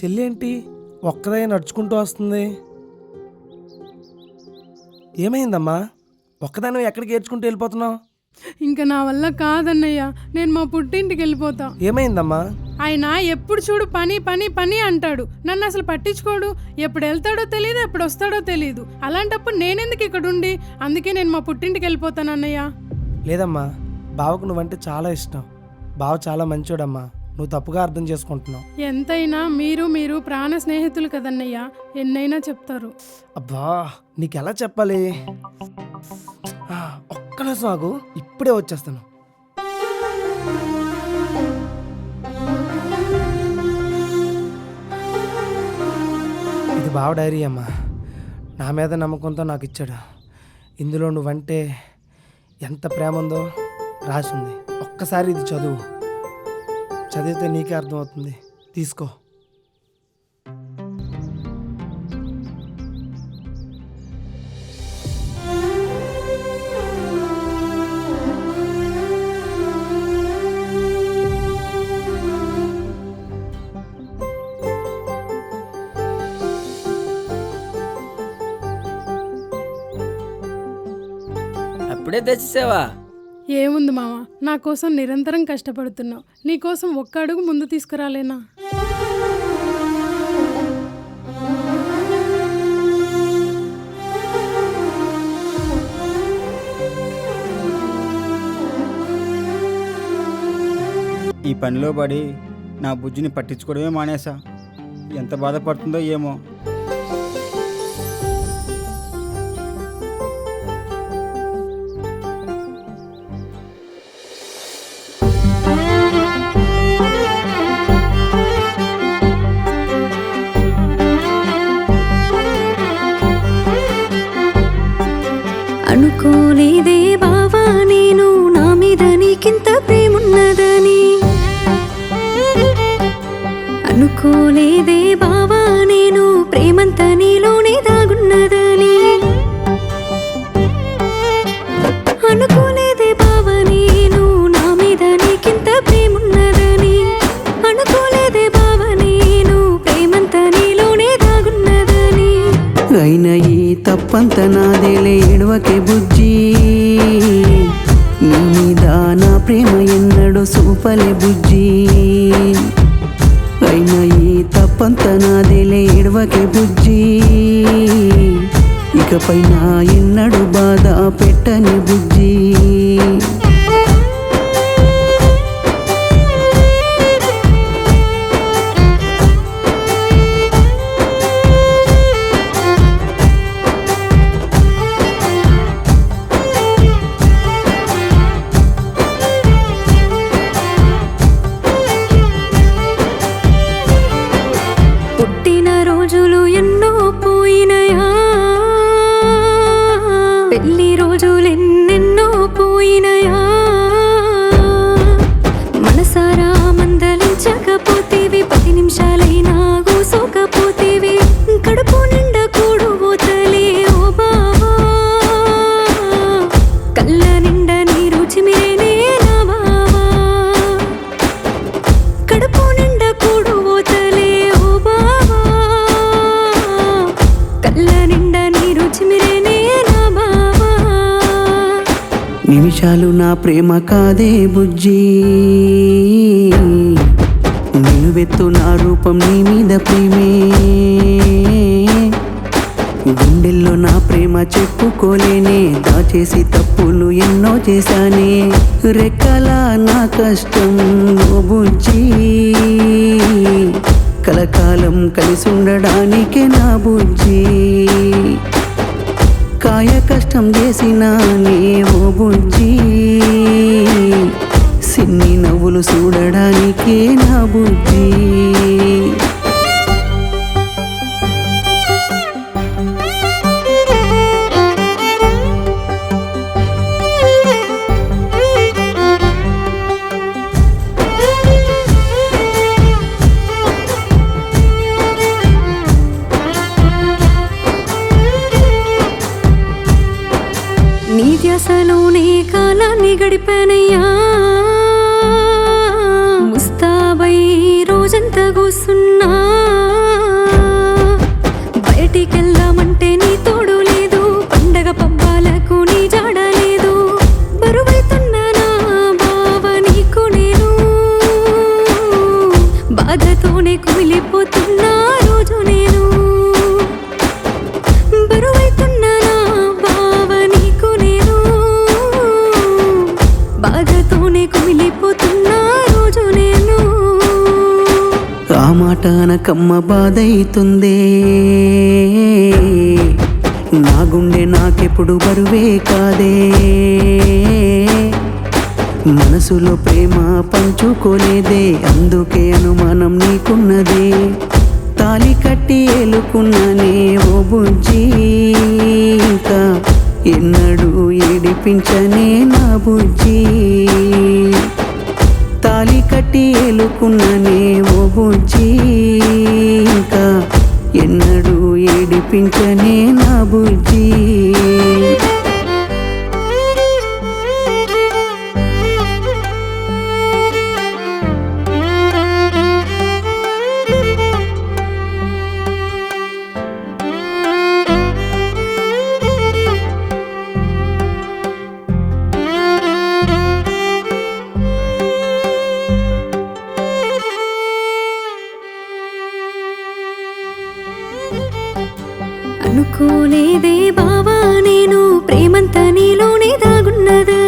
చెల్లి ఏంటి ఒక్కదే నడుచుకుంటూ వస్తుంది? ఏమైందమ్మా? ఒక్కదాన్ని ఎక్కడికి ఏడ్చుకుంటూ వెళ్ళిపోతున్నావు? ఇంకా నా వల్ల కాదన్నయ్య, నేను మా పుట్టింటికి వెళ్ళిపోతా. ఏమైందమ్మా? ఆయన ఎప్పుడు చూడు పని పని పని అంటాడు, నన్ను అసలు పట్టించుకోడు. ఎప్పుడు వెళ్తాడో తెలియదు, ఎప్పుడు వస్తాడో తెలియదు. అలాంటప్పుడు నేనెందుకు ఇక్కడ ఉండి? అందుకే నేను మా పుట్టింటికి వెళ్ళిపోతాను అన్నయ్య. లేదమ్మా, బావకు నువ్వంటే చాలా ఇష్టం. బావ చాలా మంచోడమ్మా, నువ్వు తప్పుగా అర్థం చేసుకుంటున్నావు. ఎంతైనా మీరు ప్రాణ స్నేహితులు కదన్నయ్య, ఎన్నైనా చెప్తారు. అబ్బా, నీకెలా చెప్పాలి? ఒక్క నిమిషం ఆగు, ఇప్పుడే వచ్చేస్తాను. ఇది బావ డైరీ అమ్మా, నా మీద నమ్మకంతో నాకు ఇచ్చాడు. ఇందులో నువ్వంటే ఎంత ప్రేమ ఉందో రాసింది. ఒక్కసారి ఇది చదివితే నీకే అర్థమవుతుంది. తీసుకో. అప్పుడే తెచ్చేసావా? ఏముంది మామ, నా కోసం నిరంతరం కష్టపడుతున్నావు. నీ కోసం ఒక్క అడుగు ముందు తీసుకురాలేనా? ఈ పనిలో పడి నా బుజ్జిని పట్టించుకోవడమే మానేసా. ఎంత బాధపడుతుందో ఏమో. అనుకోలేదే బావా నేను నా మీద నీకింత ప్రేమున్నదని. అనుకోలేదే బావా నేను ప్రేమంతా నీలోనే దాగున్నదని. అనుకోలేదే బావా నేను నా మీద నీకింత ప్రేమున్నదని. అనుకోలేదే బావా నేను ప్రేమంతా నీలోనే దాగున్నదని. అయినా ఈ తప్పంత నాదేలే, ఎడవకే బుజ్జి. నీ మీద నా ప్రేమ ఎన్నడో సూపలే బుజ్జి. అయినా ఈ తప్పంత నాదేలే, ఎడవకే బుజ్జి. ఇకపై నా ఎన్నడు బాధ పెట్టని బుజ్జి. పెళ్లి రోజులెన్నెన్నో పోయినయా. మనసారా మందలించకపోతేవి, 10 నిమిషాలైనా కూసోకపోతేవి. కడుపు నిండా కూడుపోతలే ఓ బావా, కళ్ళ నిండా నీ రుచి మీరేనే నా బావా. కడుపు నిండా కూడుపోతలే ఓ బావా, కళ్ళ నిండా నీ రుచి మీరేనే. నిమిషాలు నా ప్రేమ కాదే బుజ్జి, నిలువెత్తు నా రూపం నీ మీద ప్రేమే. గుండెల్లో నా ప్రేమ చెప్పుకోలేనే, దాచేసి తప్పులు ఎన్నో చేశానే. రెక్కల నా కష్టం ఓ బుజ్జి, కలకాలం కలిసి ఉండడానికే నా బుజ్జి. కాయ కష్టం చేసినానే ఓ బుజ్జి, సిన్ని నవ్వులు చూడడానికే నా బుజ్జి. నీ ధ్యాసలోనే కాలాన్ని గడిపానయ్యా, ముస్తాబై రోజంతా కూసున్నా. మాటాన కమ్మ బాధైతుందే నా గుండె నాకెప్పుడు బరువే కాదే మనసులో ప్రేమ పంచుకోలేదే అందుకే అనుమానం నీకున్నదే తాలి కట్టి ఏలుకున్నానే ఓ బుజ్జి ఇంకా ఎన్నడూ ఏడిపించనే నా బుజ్జి తాలి కట్టి ఏలుకున్నానే ఓ బుజ్జి ఇంకా ఎన్నడూ ఏడిపించనే నా బుజ్జి అనుకోలేదే బావా నేను ప్రేమంతా నీలోనే దాగున్నదా